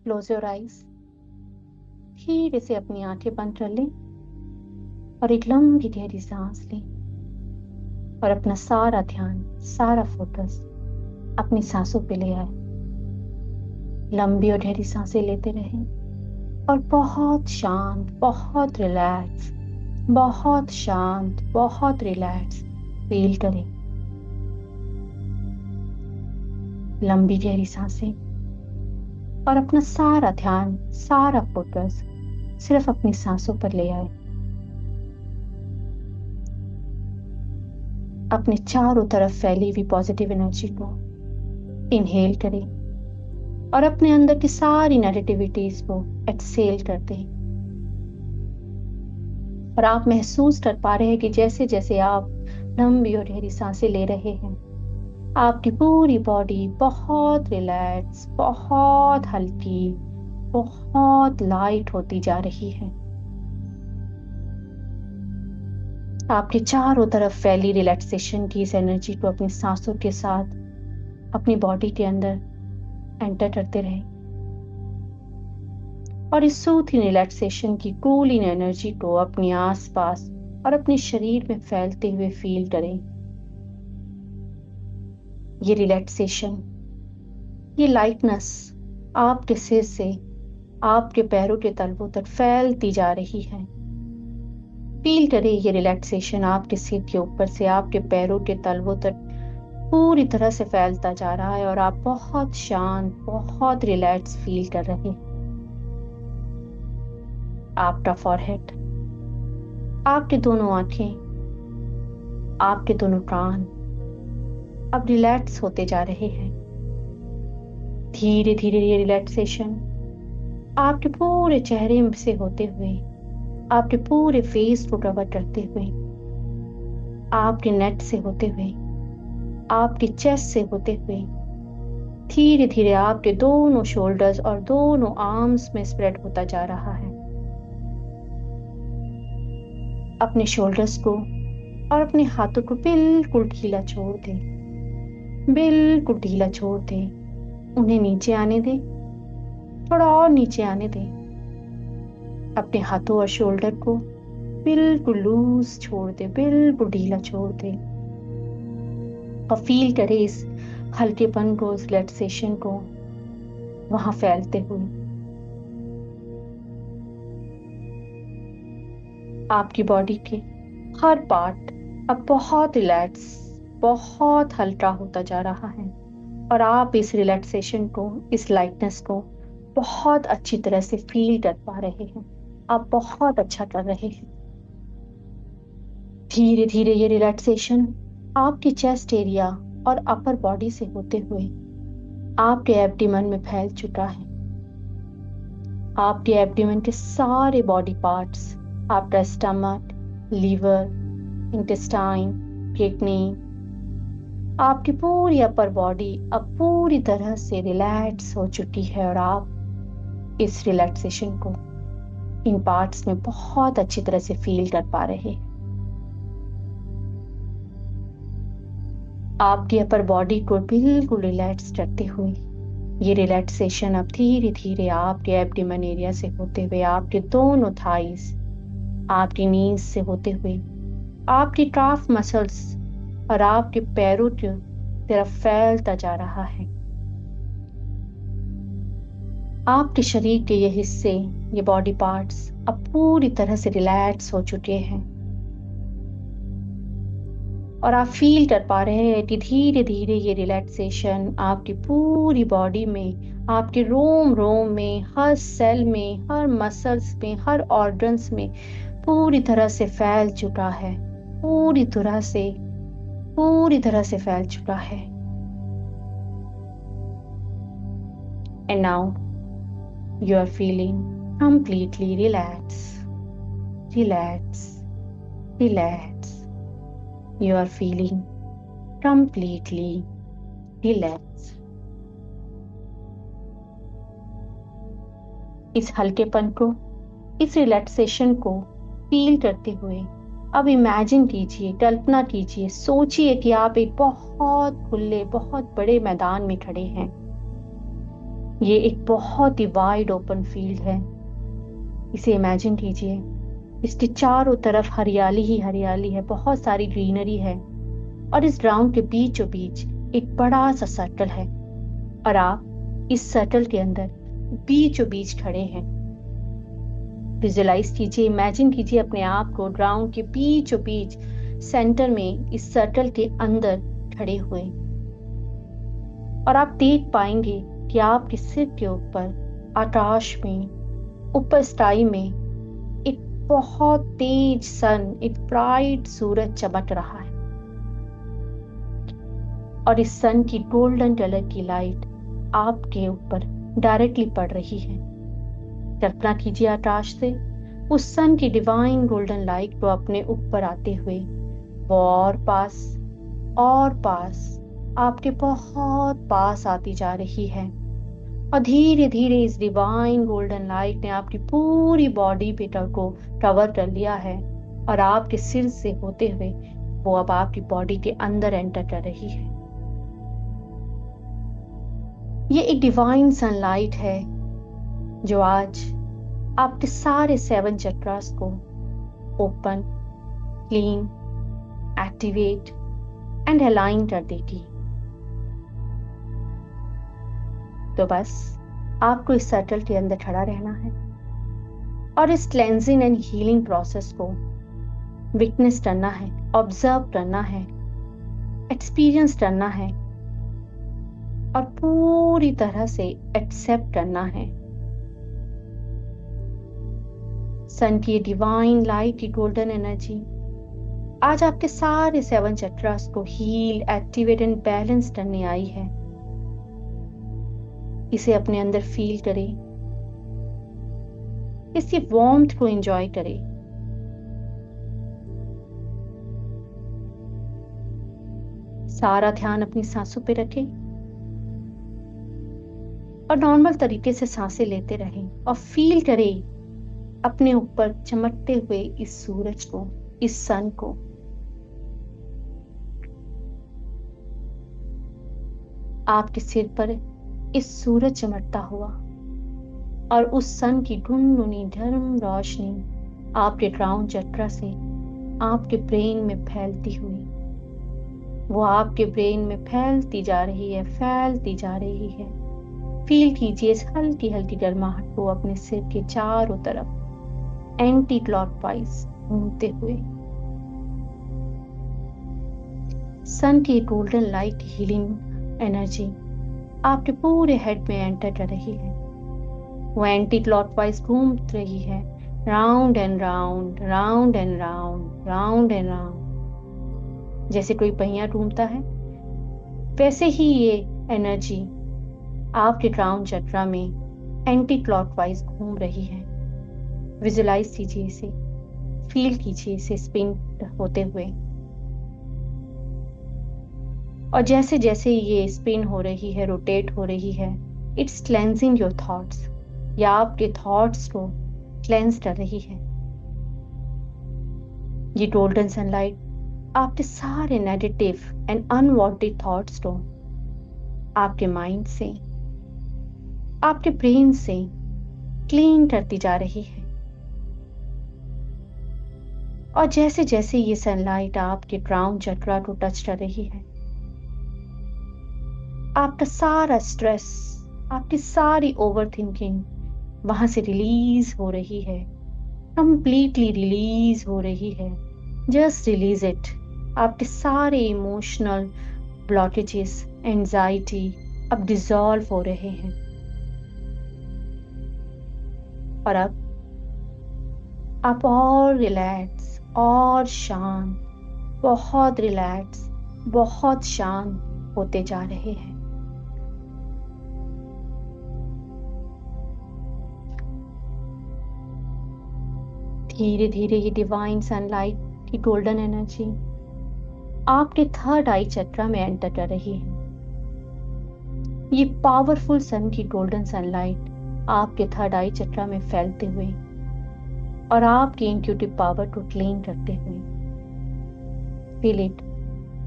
Close your eyes. धीरे से अपनी आंखें बंद कर लें और एक लंबी गहरी सांस लें और अपना सारा ध्यान, सारा फोकस अपनी सांसों पे ले आए। लंबी और गहरी सांसें लेते रहें और बहुत शांत, बहुत रिलैक्स, बहुत शांत, बहुत रिलैक्स फील करें। लंबी गहरी सांसें और अपना सारा ध्यान, सारा फोकस सिर्फ अपनी सांसों पर ले आए। अपने चारों तरफ फैली हुई पॉजिटिव एनर्जी को इनहेल करें और अपने अंदर की सारी नेगेटिविटीज को एक्सहेल कर दें। और आप महसूस कर पा रहे हैं कि जैसे जैसे आप लंबी और गहरी सांसें ले रहे हैं, आपकी पूरी बॉडी बहुत रिलैक्स, बहुत हल्की, बहुत लाइट होती जा रही है। आपके चारों तरफ फैली रिलैक्सेशन की इस एनर्जी को अपनी सांसों के साथ अपनी बॉडी के अंदर एंटर करते रहें और इस सूथिंग रिलैक्सेशन की कूलिंग एनर्जी को अपने आसपास और अपने शरीर में फैलते हुए फील करें। ये रिलैक्सेशन, ये लाइटनेस आपके सिर से आपके पैरों के तलवों तक फैलती जा रही है। फील करें ये रिलैक्सेशन आपके सिर के ऊपर से आपके पैरों के तलवों तक पूरी तरह से फैलता जा रहा है और आप बहुत शांत, बहुत रिलैक्स फील कर रहे हैं। आपका फॉरहेड, आपके दोनों आंखें, आपके दोनों कान अब रिलैक्स होते जा रहे हैं। धीरे धीरे ये रिलैक्सेशन आपके पूरे चेहरे से होते हुए आपके पूरे फेस को कवर करते हुए, आपके नेक से होते हुए, आपके चेस्ट से होते हुए धीरे धीरे आपके दोनों शोल्डर्स और दोनों आर्म्स में स्प्रेड होता जा रहा है। अपने शोल्डर्स को और अपने हाथों को बिल्कुल ढीला छोड़ दें, बिल्कुल ढीला छोड़ दें। उन्हें नीचे आने दें, थोड़ा और नीचे आने दें। अपने हाथों और शोल्डर को बिल्कुल लूज छोड़ दें, बिल्कुल ढीला छोड़ दें और फील करें इस हल्केपन को, इस रिलैक्सेशन को वहां फैलते हुए। आपकी बॉडी के हर पार्ट अब बहुत रिलैक्स, बहुत हल्का होता जा रहा है और आप इस रिलैक्सेशन को, इस लाइटनेस को बहुत अच्छी तरह से फील कर पा रहे हैं। आप बहुत अच्छा कर रहे हैं। धीरे धीरे ये रिलैक्सेशन आपके चेस्ट एरिया और अपर बॉडी से होते हुए आपके एब्डोमेन में फैल चुका है। आपके एब्डोमेन के सारे बॉडी पार्ट्स, आपका स्टमक, लीवर, इंटेस्टाइन, किडनी, आपकी पूरी अपर बॉडी अब पूरी तरह से रिलैक्स हो चुकी है और आप इस रिलैक्सेशन को इन पार्ट्स में बहुत अच्छी तरह से फील कर पा रहे हैं। आपकी अपर बॉडी को बिल्कुल रिलैक्स करते हुए ये रिलैक्सेशन अब धीरे धीरे आपके एब्डोमेन एरिया से होते हुए आपके दोनों थाइस, आपकी नीज से होते हुए आपकी काफ मसल्स और आपके पैरों की तरफ फैलता जा रहा है। आपके शरीर के ये हिस्से, ये बॉडी पार्ट्स अब पूरी तरह से रिलैक्स हो चुके हैं और आप फील कर पा रहे हैं कि धीरे धीरे ये रिलैक्सेशन आपकी पूरी बॉडी में, आपके रोम रोम में, हर सेल में, हर मसल्स में, हर ऑर्गन्स में पूरी तरह से फैल चुका है, पूरी तरह से फैल चुका है। And now you are feeling completely relaxed. You are feeling completely relaxed. इस हल्केपन को, इस रिलैक्सेशन को फील करते हुए अब इमेजिन कीजिए, कल्पना कीजिए, सोचिए कि आप एक बहुत खुले, बहुत बड़े मैदान में खड़े हैं। ये एक बहुत ही वाइड ओपन फील्ड है। इसे इमेजिन कीजिए, इसके चारों तरफ हरियाली ही हरियाली है, बहुत सारी ग्रीनरी है, और इस ग्राउंड के बीचों बीच एक बड़ा सा सर्कल है, और आप इस सर्कल के अंदर बीचों बीच खड़े हैं। विजुलाइज कीजिए, इमेजिन कीजिए अपने आप को ग्राउंड के बीचों बीच सेंटर में इस सर्कल के अंदर खड़े हुए, और आप देख पाएंगे कि आपके सिर के ऊपर आकाश में, ऊपर स्काई में एक बहुत तेज सन, एक ब्राइट सूरज चमक रहा है, और इस सन की गोल्डन कलर की लाइट आपके ऊपर डायरेक्टली पड़ रही है। कल्पना कीजिए आकाश से उस सन की डिवाइन गोल्डन लाइट को अपने ऊपर आते हुए वो और पास आपके बहुत पास आती जा रही है, और धीरे धीरे इस डिवाइन गोल्डन लाइट ने आपकी पूरी बॉडी पे को कवर कर लिया है, और आपके सिर से होते हुए वो अब आपकी बॉडी के अंदर एंटर कर रही है। ये एक डिवाइन सनलाइट है जो आज आपके सारे 7 चक्रास को open, clean, activate and align कर देगी। तो बस आपको इस सर्कल के अंदर खड़ा रहना है और इस क्लेंजिंग एंड हीलिंग प्रोसेस को विटनेस करना है, ऑब्जर्व करना है, एक्सपीरियंस करना है, और पूरी तरह से एक्सेप्ट करना है। सन की डिवाइन लाइट की गोल्डन एनर्जी आज आपके सारे 7 चक्रास को हील, एक्टिवेट एंड बैलेंस करने आई है। इसे अपने अंदर फील करें, इसकी वार्मथ को एंजॉय करें। सारा ध्यान अपनी सांसों पे रखें और नॉर्मल तरीके से सांसें लेते रहें, और फील करें अपने ऊपर चमकते हुए इस सूरज को, इस सन को। आपके सिर पर इस सूरज चमकता हुआ और उस सन की ढूंढूनी धर्म रोशनी आपके क्राउन चक्र से आपके ब्रेन में फैलती हुई, वो आपके ब्रेन में फैलती जा रही है, फैलती जा रही है। फील कीजिए इस हल्की हल्की गर्माहट को अपने सिर के चारों तरफ एंटी क्लॉकवाइज घूमते हुए। सन की गोल्डन लाइट हीलिंग एनर्जी आपके पूरे हेड में एंटर कर रही है। वो एंटी क्लॉकवाइज घूम रही है, round and round, round and round, round and round. जैसे कोई पहिया घूमता है वैसे ही ये एनर्जी आपके क्राउन चक्रा में एंटी क्लॉकवाइज घूम रही है। विजुलाइज कीजिए इसे, फील कीजिए इसे स्पिन होते हुए, और जैसे जैसे ये स्पिन हो रही है, रोटेट हो रही है, इट्स क्लेंजिंग योर थॉट्स, या आपके थॉट्स को क्लेंस कर रही है। ये गोल्डन सनलाइट आपके सारे नेगेटिव एंड अनवांटेड थॉट्स को आपके माइंड से, आपके ब्रेन से क्लीन करती जा रही है। और जैसे जैसे ये सनलाइट आपके क्राउन चक्रा को टच कर रही है, आपका सारा स्ट्रेस, आपकी सारी ओवर थिंकिंग वहां से रिलीज हो रही है, कंप्लीटली रिलीज हो रही है। Just release it. आपके सारे इमोशनल ब्लॉकेजेस, एंजाइटी अब डिसॉल्व हो रहे हैं, और अब आप और रिलैक्स और शांत, बहुत रिलैक्स, बहुत शांत होते जा रहे हैं। धीरे धीरे ये डिवाइन सनलाइट की गोल्डन एनर्जी आपके थर्ड आई चक्रा में एंटर कर रही है। ये पावरफुल सन की गोल्डन सनलाइट आपके थर्ड आई चक्रा में फैलते हुए और आपकी इंट्यूटिव पावर को क्लीन करते हुए, फील इट,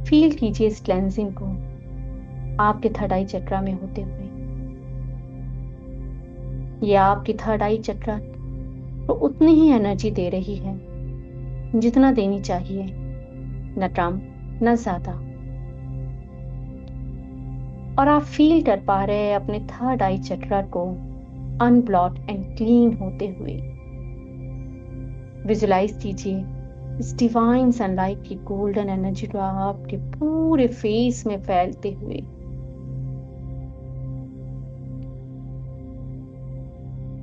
फील कीजिए इस क्लेंजिंग को आपके थर्ड आई चक्रा में होते हुए। ये आपकी थर्ड आई चक्र को उतनी ही एनर्जी दे रही है जितना देनी चाहिए, न कम न ज्यादा। और आप फील कर पा रहे हैं अपने थर्ड आई चक्र को अनब्लॉक एंड क्लीन होते हुए। विजुलाइज कीजिए इस डिवाइन सनलाइट की गोल्डन एनर्जी को आपके पूरे फेस में फैलते हुए।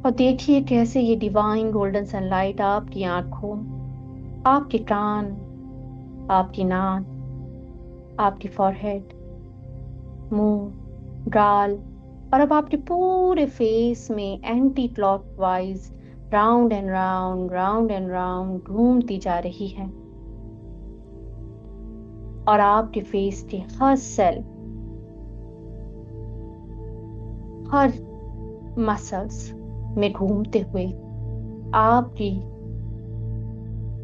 और देखिए कैसे ये डिवाइन गोल्डन सनलाइट आपकी आंखों, आपके कान, आपकी नाक, आपकी फॉरहेड, मुंह, गाल और अब आपके पूरे फेस में anti clockwise round and round, round and round घूमती जा रही है। और आपके फेस के हर सेल, हर मसल्स में घूमते हुए आपकी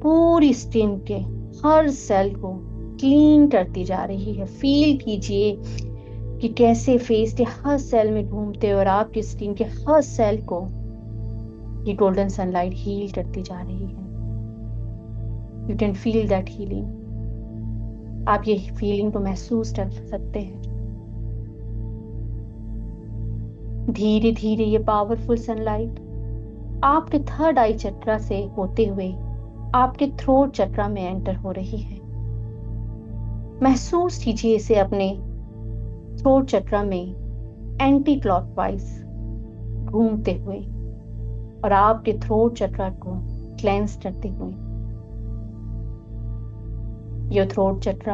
पूरी स्किन के हर सेल को क्लीन करती जा रही है। फील कीजिए कि कैसे फेस के हर सेल में घूमते और आपकी स्किन के हर सेल को ये गोल्डन सनलाइट हील करती जा रही है। You can feel that healing. आप ये फीलिंग को महसूस कर सकते हैं। धीरे धीरे ये पावरफुल सनलाइट आपके थर्ड आई चक्र से होते हुए आपके थ्रोट चक्र में एंटर हो रही है। महसूस कीजिए इसे अपने थ्रोट चक्र में एंटी क्लॉकवाइज घूमते हुए और आपके थ्रोट चक्र को क्लेंस करते हुए। योर थ्रोट चक्र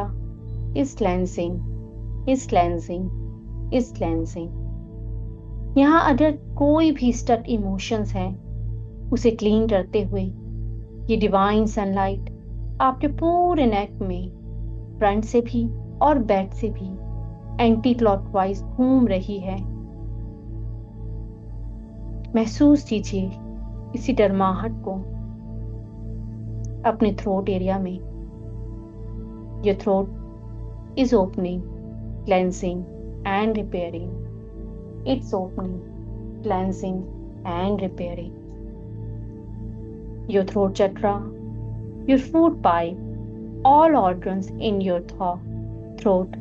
is cleansing, is cleansing, is cleansing. यहाँ अगर कोई भी स्टक इमोशंस हैं उसे क्लीन करते हुए ये डिवाइन सनलाइट आपके पूरे नेक में फ्रंट से भी और बैक से भी एंटी क्लॉकवाइज घूम रही है। महसूस कीजिए इसी डरमाहट को अपने थ्रोट एरिया में। Your throat is opening, cleansing and repairing. It's opening, cleansing and repairing. Your throat chakra, your food pipe, all organs in your throat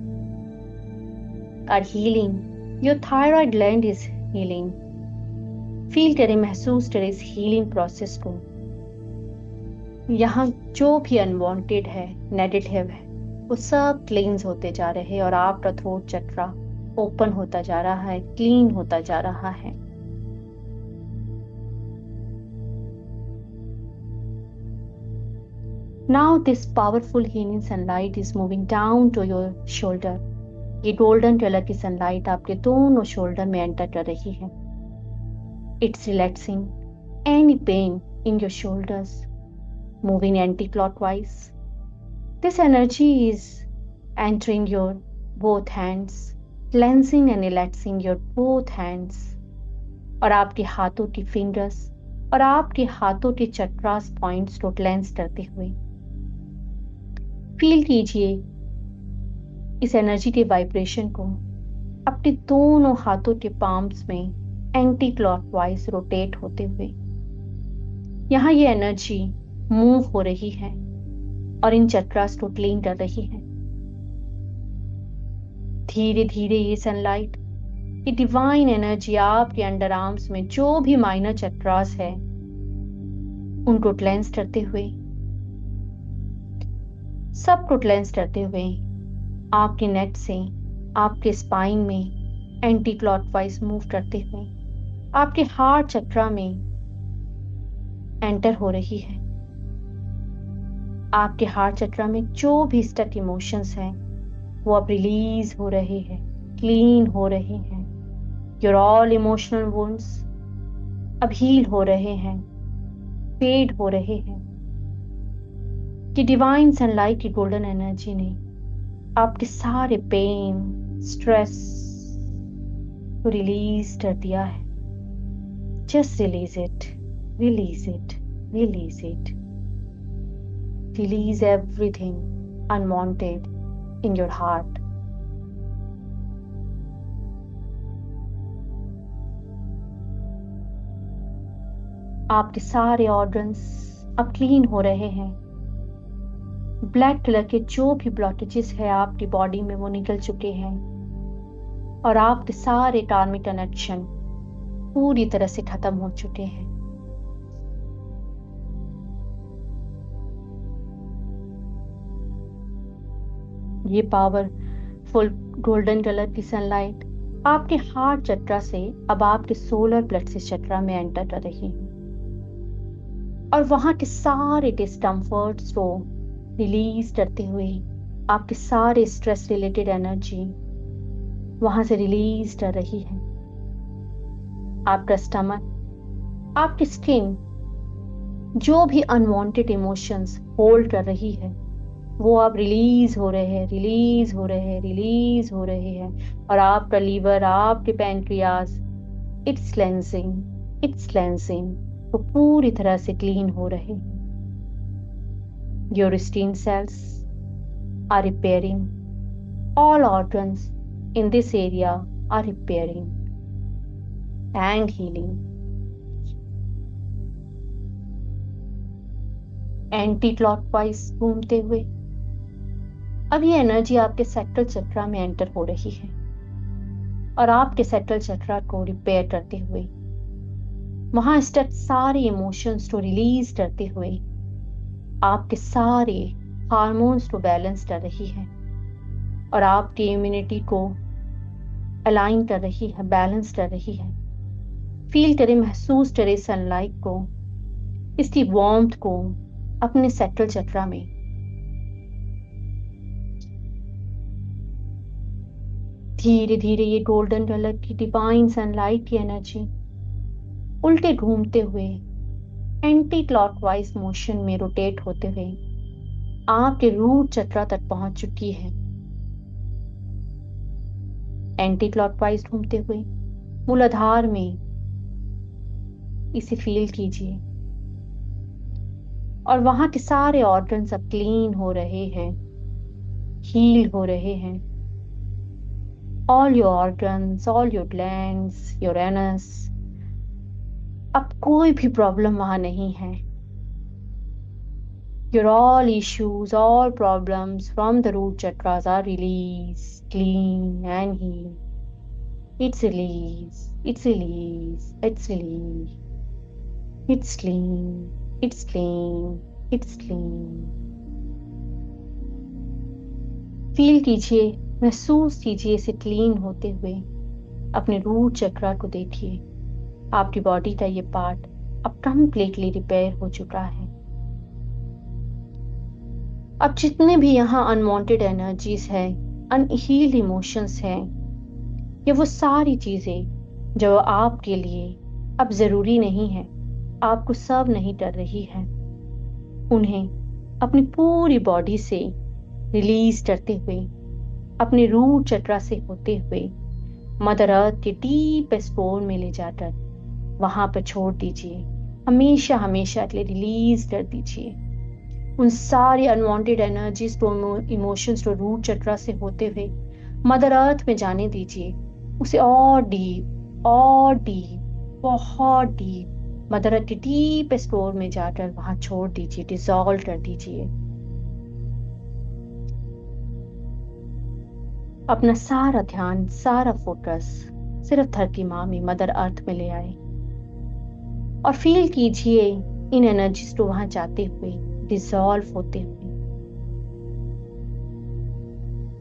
are healing. Your thyroid gland is healing. Feel करें, महसूस करें इस healing process को। यहाँ जो भी unwanted है, negative है, वो सब क्लींस होते जा रहे हैं और आपका थ्रोट चक्रा ओपन होता जा रहा है, क्लीन होता जा रहा है। Now this powerful healing sunlight is moving down to your shoulder. ये गोल्डन कलर की सनलाइट आपके दोनों शोल्डर में एंटर कर रही है। It's relaxing any pain in your shoulders, moving anti-clockwise. This energy is entering your both hands, cleansing and relaxing your both hands. और आपके हाथों की फिंगर्स और आपके हाथों के चक्रास पॉइंट्स को क्लेंस करते हुए फील कीजिए इस एनर्जी के वाइब्रेशन को अपने दोनों हाथों के पाम्स में एंटी क्लॉकवाइज रोटेट होते हुए। यहाँ ये एनर्जी मूव हो रही है और इन चक्रास को क्लीन कर रही है। धीरे धीरे ये सनलाइट, ये डिवाइन एनर्जी आपके अंडर आर्म्स में जो भी माइनर चक्रास है उनको क्लेंस करते हुए, सबको क्लेंस करते हुए आपके नेक से आपके स्पाइन में एंटी क्लॉकवाइज मूव करते हुए आपके हार्ट चक्रा में एंटर हो रही है। आपके हार्ट चक्रा में जो भी स्टक इमोशंस हैं वो अब रिलीज हो रहे हैं, क्लीन हो रहे हैं। योर ऑल इमोशनल वुंड्स अब हील हो रहे हैं, फेड हो रहे हैं। कि डिवाइन सनलाइट की गोल्डन एनर्जी ने आपके सारे पेन, स्ट्रेस को रिलीज कर दिया है। Just release it, release it, release it. Release everything unwanted in your heart. आपके सारे ऑर्गन्स अब क्लीन हो रहे हैं। ब्लैक कलर के जो भी ब्लॉकेजेस है आपकी बॉडी में वो निकल चुके हैं और आपके सारे कार्मिक कनेक्शन पूरी तरह से खत्म हो चुके हैं। ये पावरफुल गोल्डन कलर की सनलाइट आपके हार्ट चक्रा से अब आपके सोलर प्लेक्सस चक्रा में एंटर कर रही है और वहां के सारे डिस्कम्फर्ट्स को रिलीज करते हुए आपके सारे स्ट्रेस रिलेटेड एनर्जी वहां से रिलीज कर रही है। आपका स्टमक, आपकी स्किन जो भी अनवांटेड इमोशंस होल्ड कर रही है वो अब रिलीज हो रहे हैं, रिलीज हो रहे हैं, रिलीज हो रहे हैं। और आपका लीवर, आपके पैंक्रियाज, इट्स क्लेंजिंग वो पूरी तरह से क्लीन हो रहे हैं। Your skin cells are repairing, all organs in this area are repairing and healing. Anti clockwise घूमते हुए अब ये एनर्जी आपके सैक्रल चक्रा में एंटर हो रही है और आपके सैक्रल चक्रा को रिपेयर करते हुए वहां स्टक सारे इमोशंस को रिलीज करते हुए आपके सारे हार्मोन्स को बैलेंस कर रही है और आपकी इम्यूनिटी को अलाइन कर रही है, बैलेंस कर रही है। फील करें, महसूस करें सनलाइट को, इसकी वार्मथ को अपने सैक्रल चक्रा में। धीरे धीरे ये गोल्डन कलर की डिवाइन सनलाइट की एनर्जी उल्टे घूमते हुए एंटी क्लॉकवाइज मोशन में रोटेट होते हुए आपके रूट चक्रा तक पहुंच चुकी है। एंटी क्लॉकवाइज घूमते हुए मूलाधार में इसे फील कीजिए और वहां के सारे ऑर्गन्स अब क्लीन हो रहे हैं, हील हो रहे हैं। All your organs, all your glands, your anus, अब कोई भी प्रॉब्लम वहां नहीं है। Your all issues, all problems from the root chakras are released, clean and healed. It's release, it's release, it's release. It's clean, it's clean, it's clean. Feel कीजिए, महसूस कीजिए इसे क्लीन होते हुए। अपने रूट चक्रा को देखिए, आपकी बॉडी का ये पार्ट अब कंप्लीटली रिपेयर हो चुका है। अब जितने भी यहाँ अनवांटेड एनर्जीज है, अनहील्ड इमोशंस हैं, ये वो सारी चीजें जो आपके लिए अब जरूरी नहीं है, आपको सर्व नहीं कर रही है, उन्हें अपनी पूरी बॉडी से रिलीज करते हुए अपने रूट चक्रा से होते हुए मदर अर्थ के डीपेस्ट कोर में ले जाकर वहां पर छोड़ दीजिए। हमेशा हमेशा के लिए रिलीज कर दीजिए उन सारी अनवांटेड एनर्जीज को, इमोशंस को रूट चक्रा से होते हुए मदर अर्थ में जाने दीजिए। उसे और डीप, बहुत डीप मदर अर्थ के डीप स्टोर में जाकर वहां छोड़ दीजिए, डिसॉल्व कर दीजिए। अपना सारा ध्यान, सारा फोकस सिर्फ धरती माँ में, मदर अर्थ में ले आए और फील कीजिए इन एनर्जीज को वहां जाते हुए, डिसॉल्व होते हुए।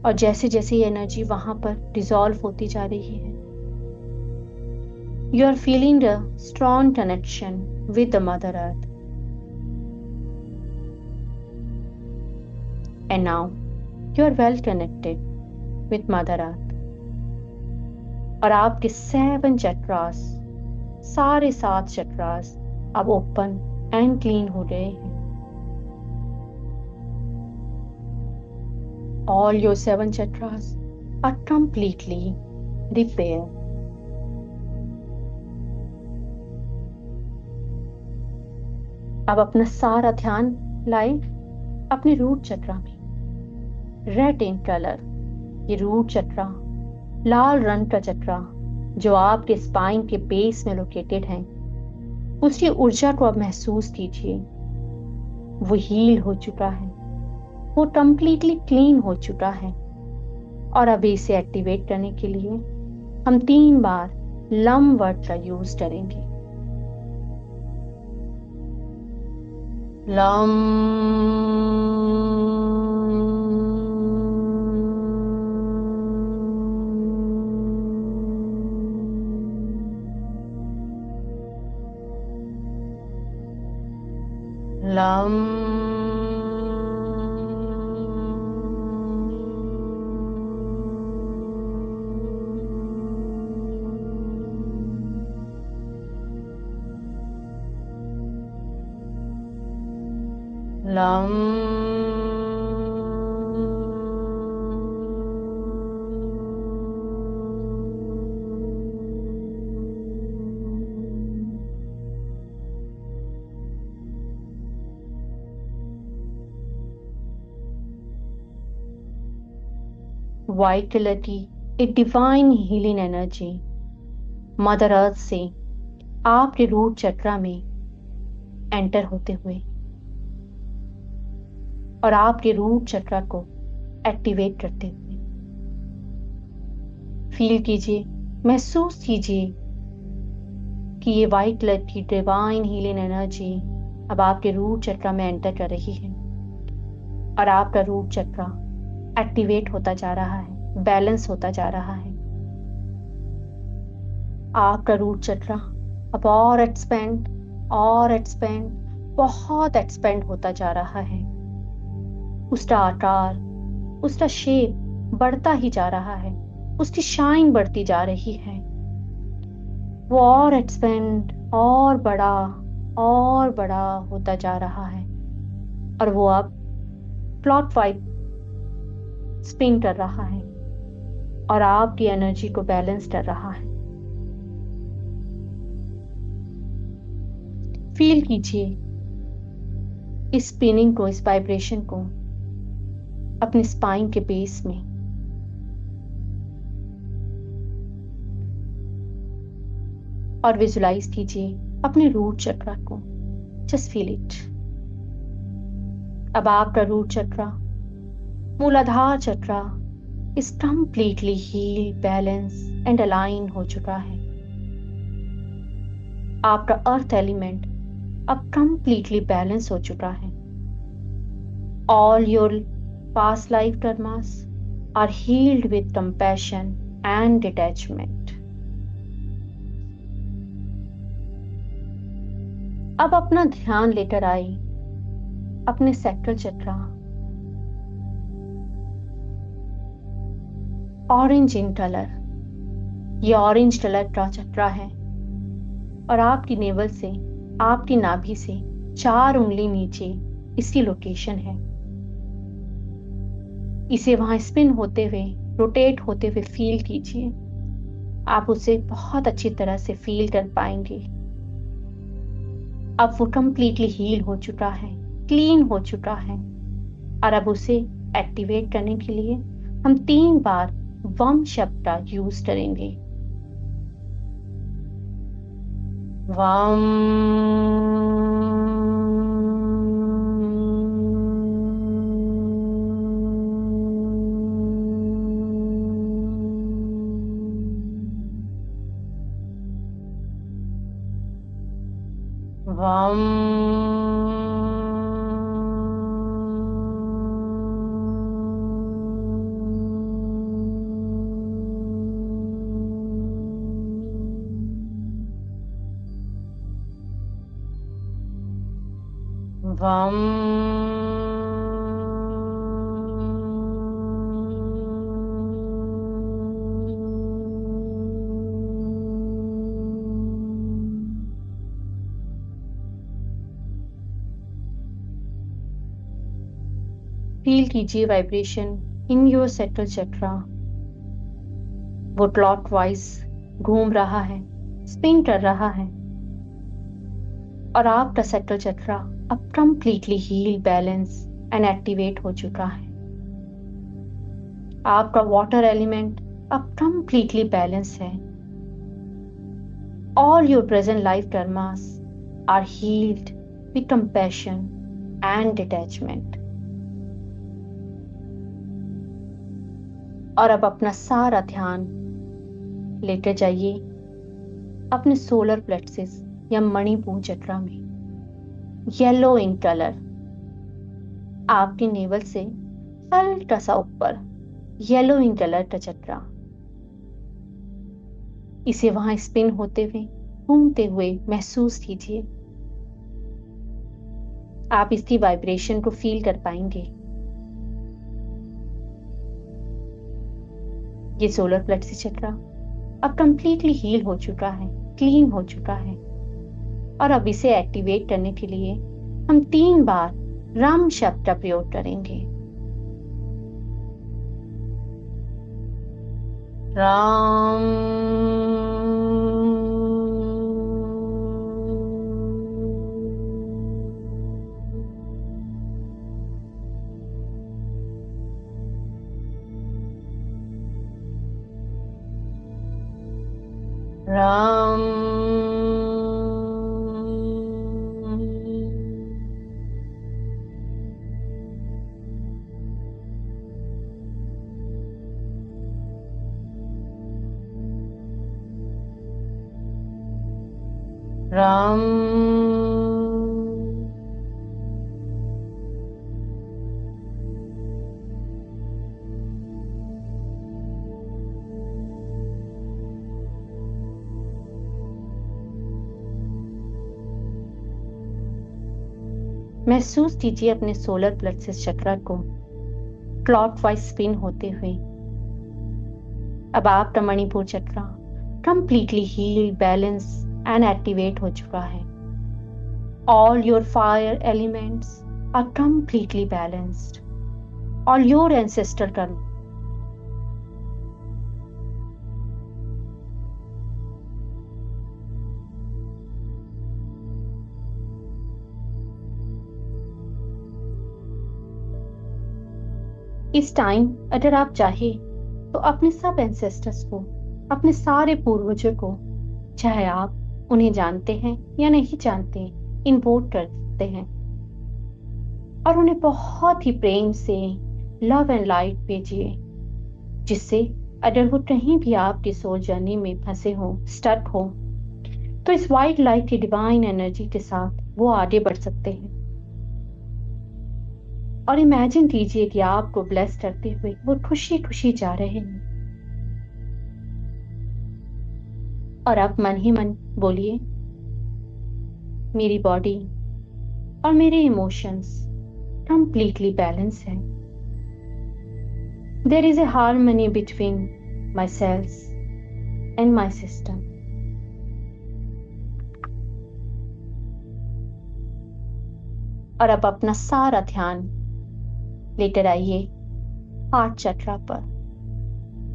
और जैसे जैसे ये एनर्जी वहां पर डिसॉल्व होती जा रही है, you are feeling a strong connection with the mother earth. And now you are well connected with mother earth और आपके 7 चक्रास, सारे 7 चक्रास अब ओपन एंड क्लीन हो गए हैं। All your 7 chakras are completely repaired. अब अपना सारा ध्यान लाए अपने रूट चक्रा में। रेड इन कलर ये रूट चक्रा, लाल रंग का चक्रा जो आपके स्पाइन के बेस में लोकेटेड है, उसकी ऊर्जा को अब महसूस कीजिए। वो हील हो चुका है, वो कंप्लीटली क्लीन हो चुका है। और अभी इसे एक्टिवेट करने के लिए हम 3 बार लम वर्ड का यूज करेंगे। Lump, lump, lump, white colour की एक divine healing energy mother earth से आपके रूट चक्रा में एंटर होते हुए और आपके रूट चक्रा को एक्टिवेट करते हुए फील कीजिए, महसूस कीजिए कि ये व्हाइट कलर की डिवाइन हीलिंग एनर्जी अब आपके रूट चक्रा में एंटर कर रही है और आपका रूट चक्रा एक्टिवेट होता जा रहा है, बैलेंस होता जा रहा है। आपका रूट चक्रा अब और एक्सपेंड, बहुत एक्सपेंड होता जा रहा है। उसका आकार, उसका शेप बढ़ता ही जा रहा है, उसकी शाइन बढ़ती जा रही है। वो और एक्सपेंड, और बड़ा होता जा रहा है और वो अब क्लॉकवाइज स्पिन कर रहा है और आपकी एनर्जी को बैलेंस कर रहा है। फील कीजिए इस स्पिनिंग को, इस वाइब्रेशन को अपने स्पाइन के बेस में। और विजुलाइज कीजिए अपने रूट चक्रा को। Just feel it. अब आपका root chakra, Muladhara chakra is completely heal, balance and align हो चुका है। आपका अर्थ एलिमेंट अब कंप्लीटली बैलेंस हो चुका है। All your past life karmas are healed with compassion and detachment. अब अपना ध्यान लेकर आई अपने sacral chakra, orange in colour. ये ऑरेंज कलर का चक्रा है और आपकी नेवल से, आपकी नाभि से 4 उंगली नीचे इसकी लोकेशन है। इसे वहां स्पिन होते हुए, रोटेट होते हुए फील कीजिए। आप उसे बहुत अच्छी तरह से फील कर पाएंगे। अब वो कंप्लीटली हील हो चुका है, क्लीन हो चुका है और अब उसे एक्टिवेट करने के लिए हम 3 बार वम शब्द का यूज करेंगे। वम, वम, वम, फील कीजिए वाइब्रेशन इन योर सैक्रल चक्रा। वो क्लॉकवाइज घूम रहा है, स्पिन कर रहा है और आपका सैक्रल चक्रा अब completely heal, balance and activate हो चुका है। आपका वाटर एलिमेंट अब कंप्लीटली बैलेंस है। All your present life karmas are healed with compassion and detachment. और अब अपना सारा ध्यान लेते जाइए अपने सोलर प्लेक्सस या मणिपुर चक्रा में। येलो इन कलर आपके नेवल से हल्का सा ऊपर, येलो इन कलर का चक्रा, इसे वहां स्पिन होते हुए घूमते हुए महसूस कीजिए। आप इसकी वाइब्रेशन को फील कर पाएंगे। ये सोलर प्लेक्सस चक्रा अब कंप्लीटली हील हो चुका है, क्लीन हो चुका है। और अब इसे एक्टिवेट करने के लिए हम 3 बार राम शब्द का प्रयोग करेंगे। राम, राम, राम, महसूस कीजिए अपने सोलर प्लेक्सस चक्र को क्लॉकवाइज स्पिन होते हुए। अब आपका मणिपुर चक्र completely heal, balance and activate हो चुका है। All your fire elements are completely balanced. All your ancestor karma is time अगर आप चाहे तो अपने सब एंसेस्टर्स को, अपने सारे पूर्वजों को, चाहे आप उन्हें जानते हैं या नहीं जानते, इन्वोक कर सकते हैं और उन्हें बहुत ही प्रेम से लव एंड लाइट भेजिए, जिससे अगर वो कहीं भी आपकी सोल जर्नी में फंसे हो, स्टक हो, तो इस वाइट लाइट की डिवाइन एनर्जी के साथ वो आगे बढ़ सकते हैं। और इमेजिन कीजिए कि आपको ब्लेस करते हुए वो खुशी खुशी जा रहे हैं। और आप मन ही मन बोलिए, मेरी बॉडी और मेरे इमोशंस कंप्लीटली बैलेंस है। There is a harmony between my cells and my system. और अब अपना सारा ध्यान लेकर आइए हार्ट चक्रा पर।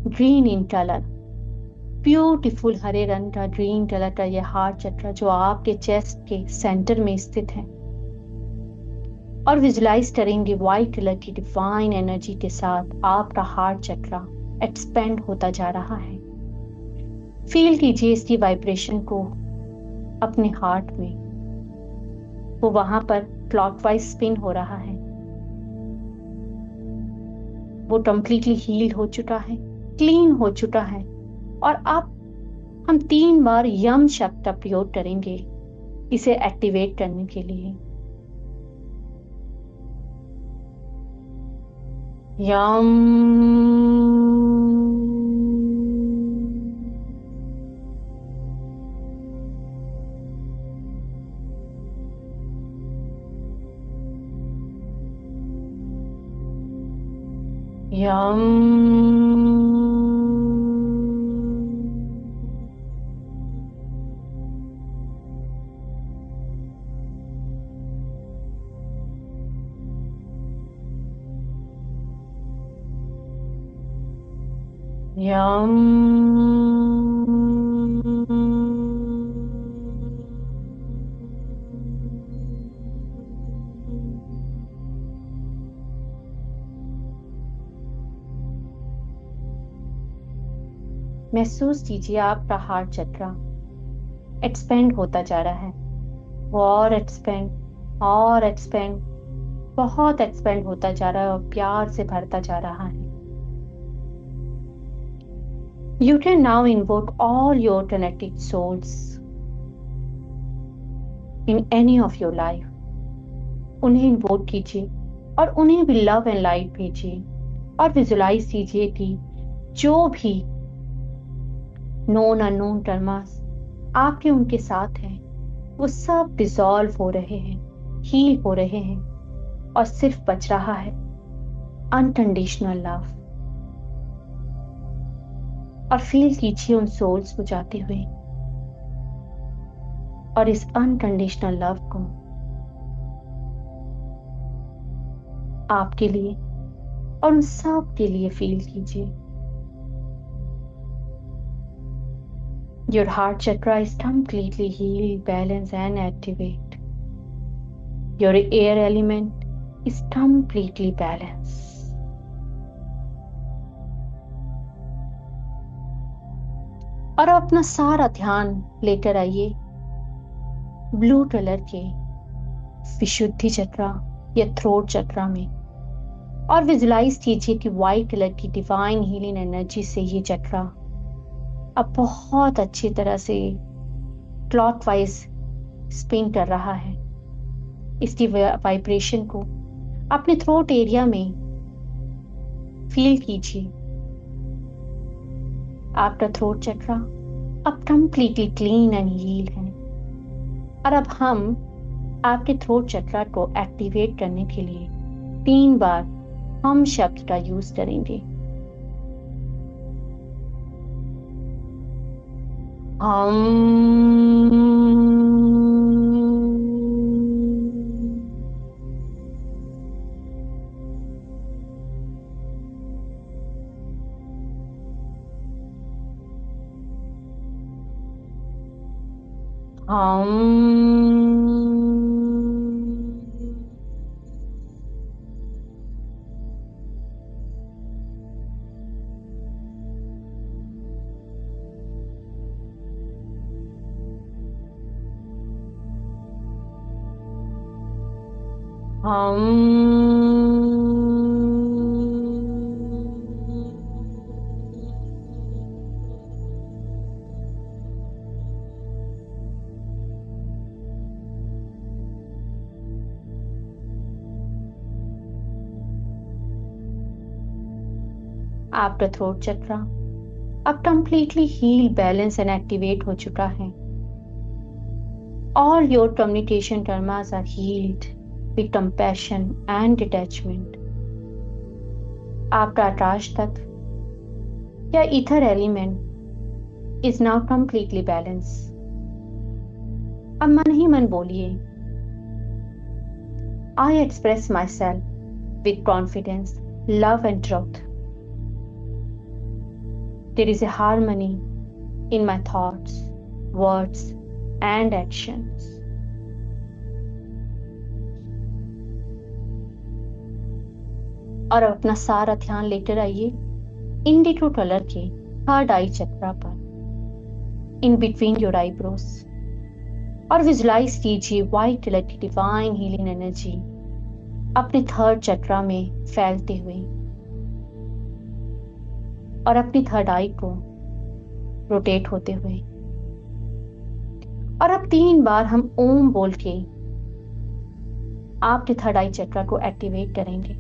ग्रीन इन कलर, ब्यूटीफुल हरे रंग का ग्रीन कलर का यह हार्ट चक्र जो आपके चेस्ट के सेंटर में स्थित है। और विजुलाइज करेंगे व्हाइट कलर की डिवाइन एनर्जी के साथ आपका हार्ट चक्र एक्सपेंड होता जा रहा है। फील कीजिए इसकी वाइब्रेशन को अपने हार्ट में। वो वहां पर क्लॉकवाइज स्पिन हो रहा है। वो कंप्लीटली हील हो चुका है, क्लीन हो चुका है। और अब हम 3 बार यम शब्द का प्रयोग करेंगे इसे एक्टिवेट करने के लिए। यम, यम, यम, महसूस कीजिए आपका हार्ट चक्र एक्सपेंड होता जा रहा है। और एक्सपेंड, बहुत एक्सपेंड होता जा रहा है और प्यार से भरता जा रहा है। You can now invoke all your connected souls in any of your life. उन्हें इन्वोक कीजिए और उन्हें भी लव एंड लाइट भेजिए और विजुलाइज कीजिए कि जो भी नोन अननोन कर्मास आपके उनके साथ हैं वो सब डिसॉल्व हो रहे हैं, हील हो रहे हैं और सिर्फ बच रहा है अनकंडीशनल लव। और फील कीजिए उन सोल्स को जाते हुए और इस अनकंडीशनल लव को आपके लिए और उन सब के लिए फील कीजिए। Your heart chakra is completely healed, balanced, and activate. Your air element is completely balanced. और अपना सारा ध्यान लेकर आइए ब्लू कलर के विशुद्धि चक्रा या थ्रोट चक्रा में और विजुलाइज कीजिए कि व्हाइट कलर की डिवाइन हीलिंग एनर्जी से ये चक्रा अब बहुत अच्छी तरह से क्लॉकवाइज स्पिन कर रहा है। इसकी वाइब्रेशन को अपने थ्रोट एरिया में फील कीजिए। आपका थ्रोट चक्रा अब कंप्लीटली क्लीन एंड हील है। और अब हम आपके थ्रोट चक्रा को एक्टिवेट करने के लिए 3 बार हम शब्द का यूज करेंगे। आपका थ्रोट चक्रा अब completely heal, balance and activate हो चुका है। All your communication karmas are healed with compassion and detachment. आपका आकाश तत्व या ether element is now completely balanced. अब मन ही मन बोलिए, I express myself with confidence, love and truth. There is a harmony in my thoughts, words and actions. और अब अपना सारा ध्यान लेकर आइए इंडिगो कलर के थर्ड आई चक्रा पर, इन बिटवीन योर आईब्रोज, और विजुलाइज कीजिए व्हाइट कलर की डिवाइन हीलिंग एनर्जी अपने थर्ड चक्रा में फैलते हुए और अपनी थर्ड आई को रोटेट होते हुए। और अब 3 बार हम ओम बोल के आपके थर्ड आई चक्रा को एक्टिवेट करेंगे।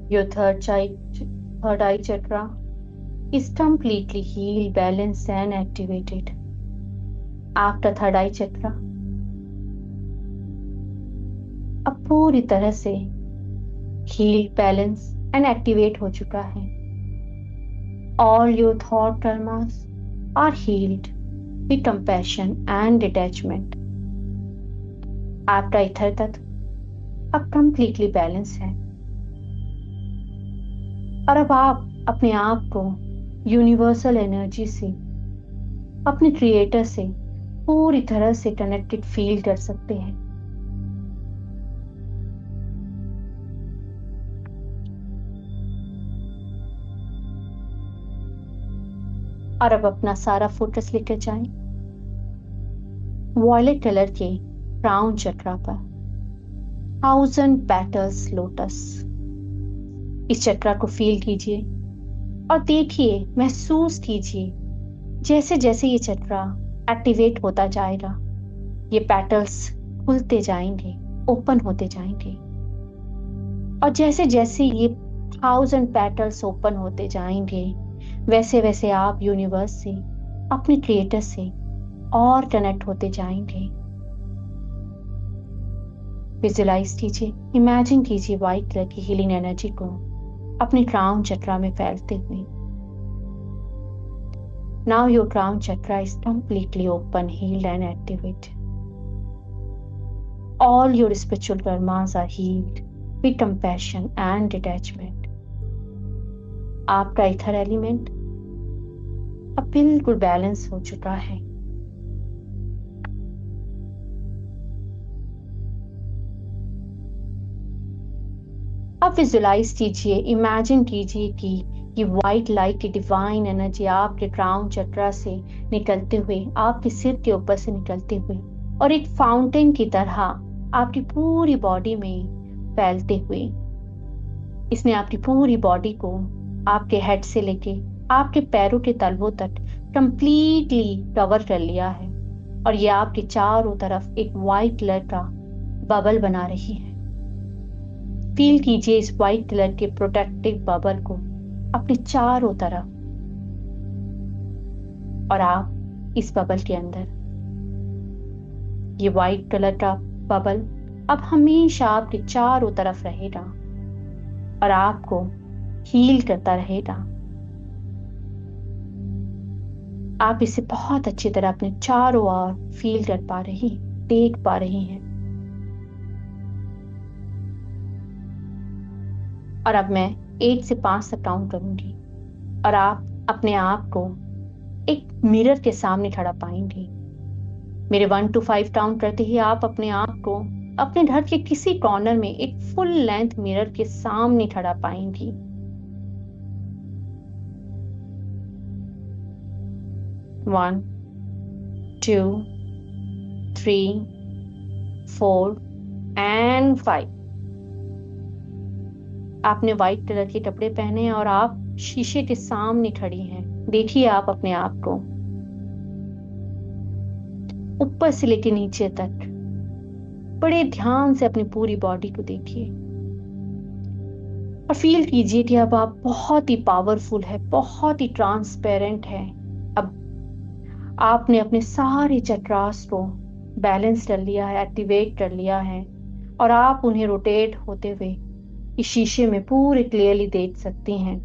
Your third eye chakra is completely healed, balanced, and activated. आपका थर्ड आई चक्रा अब पूरी तरह से हील, बैलेंस एंड एक्टिवेट हो चुका है. All your thought traumas are healed with compassion and detachment. आपका इथर तत्व अब कंप्लीटली बैलेंस है और अब आप अपने आप को यूनिवर्सल एनर्जी से, अपने क्रिएटर से पूरी तरह से कनेक्टेड फील कर सकते हैं. और अब अपना सारा फोकस लेकर जाएं वॉयलेट कलर के क्राउन चक्रा पर, 1000 पेटल्स लोटस. इस चक्रा को फील कीजिए और देखिए, महसूस कीजिए जैसे जैसे ये चक्रा एक्टिवेट होता जाएगा, ये पेटल्स खुलते जाएंगे, ओपन होते जाएंगे. और जैसे जैसे ये 1000 पेटल्स ओपन होते जाएंगे, वैसे वैसे आप यूनिवर्स से, अपने क्रिएटर से और कनेक्ट होते जाएंगे. विजुलाइज कीजिए, इमेजिन कीजिए व्हाइट कलर की हीलिंग एनर्जी को अपने क्राउन चक्रा में फैलते हुए. Now your crown chakra is completely open, healed and activated. All your spiritual karmas are healed with compassion and detachment. आपका इथर एलिमेंट अब बिल्कुल बैलेंस हो चुका है. अब विजुलाइज कीजिए, इमेजिन कीजिए कि ये व्हाइट लाइट की डिवाइन एनर्जी आपके क्राउन चक्रा से निकलते हुए, आपके सिर के ऊपर से निकलते हुए और एक फाउंटेन की तरह आपकी पूरी बॉडी में फैलते हुए, इसने आपकी पूरी बॉडी को आपके हेड से लेके आपके पैरों के तलवों तक कंप्लीटली कवर कर लिया है. और ये आपके चारों तरफ एक व्हाइट कलर का बबल बना रही है. फील कीजिए इस व्हाइट कलर के प्रोटेक्टिव बबल को अपने चारों तरफ. और आप इस बबल के अंदर, ये व्हाइट कलर का बबल अब हमेशा आपके चारों तरफ रहेगा और आपको हील करता रहेगा. आप इसे बहुत अच्छी तरह अपने चारों ओर फील कर पा रही, देख पा रही हैं. और अब मैं 1 से 5 तक काउंट करूंगी और आप अपने आप को एक मिरर के सामने खड़ा पाएंगे. मेरे 1 to 5 काउंट करते ही आप अपने आप को अपने घर के किसी कॉर्नर में एक फुल लेंथ मिरर के सामने खड़ा पाएंगी. 1 2 3 4 and 5. आपने व्हाइट कलर के कपड़े पहने हैं और आप शीशे के सामने खड़ी हैं. देखिए आप अपने आप को ऊपर से लेकर नीचे तक बड़े ध्यान से अपनी पूरी बॉडी को देखिए और फील कीजिए कि अब आप बहुत ही पावरफुल है, बहुत ही ट्रांसपेरेंट है. अब आपने अपने सारे चक्रास को बैलेंस कर लिया है, एक्टिवेट कर लिया है और आप उन्हें रोटेट होते हुए इस शीशे में पूरे क्लियरली देख सकती हैं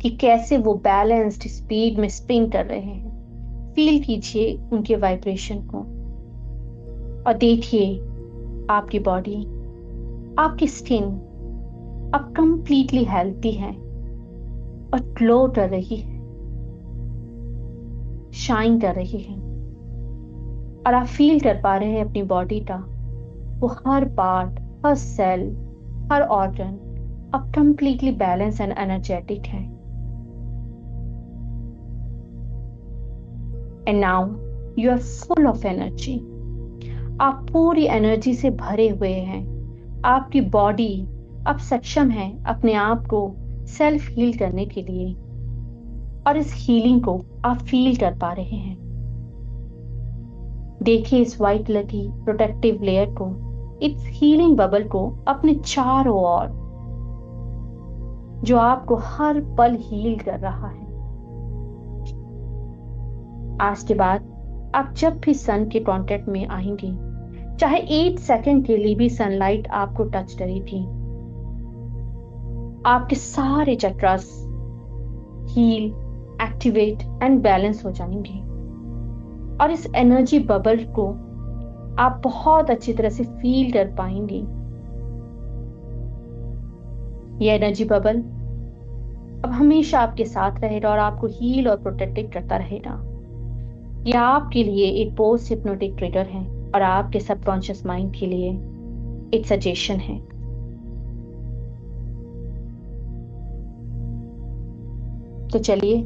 कि कैसे वो बैलेंस्ड स्पीड में स्पिन कर रहे हैं. फील कीजिए उनके वाइब्रेशन को और देखिए आपकी बॉडी, आपकी स्किन अब कंप्लीटली हेल्थी है और ग्लो कर रही है, शाइन कर रही है. और आप फील कर पा रहे हैं अपनी बॉडी का वो हर पार्ट, हर सेल, हर ऑर्गन अब कंप्लीटली बैलेंस एंड एनर्जेटिक है. And now you are full of energy. आप पूरी एनर्जी से भरे हुए हैं. आपकी बॉडी अब सक्षम है अपने आप को सेल्फ हील करने के लिए और इस हीलिंग को आप फील कर पा रहे हैं. देखिए इस व्हाइट कलर की प्रोटेक्टिव लेयर को, इस हीलिंग बबल को अपने चारों ओर जो आपको हर पल हील कर रहा है। आज के बाद आप जब भी सन के कांटेक्ट में आएंगे, चाहे 8 सेकंड के लिए भी सनलाइट आपको टच करेगी, आपके सारे chakras heal, activate and balance हो जाएंगे। और इस एनर्जी बबल को आप बहुत अच्छी तरह से फील कर पाएंगे। ये एनर्जी बबल अब हमेशा आपके साथ रहेगा और आपको हील और प्रोटेक्ट करता रहेगा। यह आपके लिए एक पोस्ट हिप्नोटिक ट्रिगर है और आपके सबकॉन्शियस माइंड के लिए एक सजेशन है। तो चलिए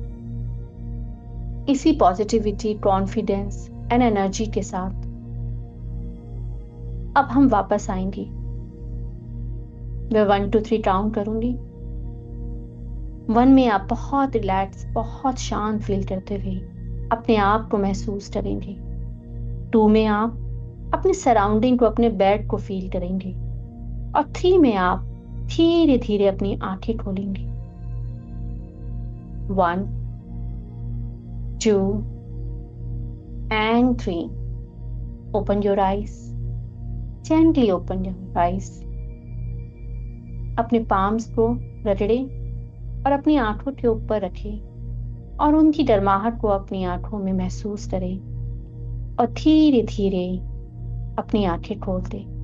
इसी पॉजिटिविटी, कॉन्फिडेंस एंड एनर्जी के साथ अब हम वापस आएंगे। मैं 1 2 3 काउंट करूंगी। 1 में आप बहुत रिलैक्स, बहुत शांत फील करते हुए अपने आप को महसूस करेंगे। 2 में आप अपने सराउंडिंग को, अपने बेड को फील करेंगे। और 3 में आप धीरे धीरे अपनी आंखें खोलेंगे। 1 2 and 3. Open your eyes. Gently open your eyes. अपने पाम्स को रगड़े और अपनी आंखों के ऊपर रखें और उनकी गर्माहट को अपनी आंखों में महसूस करें और धीरे धीरे अपनी आंखें खोल दें।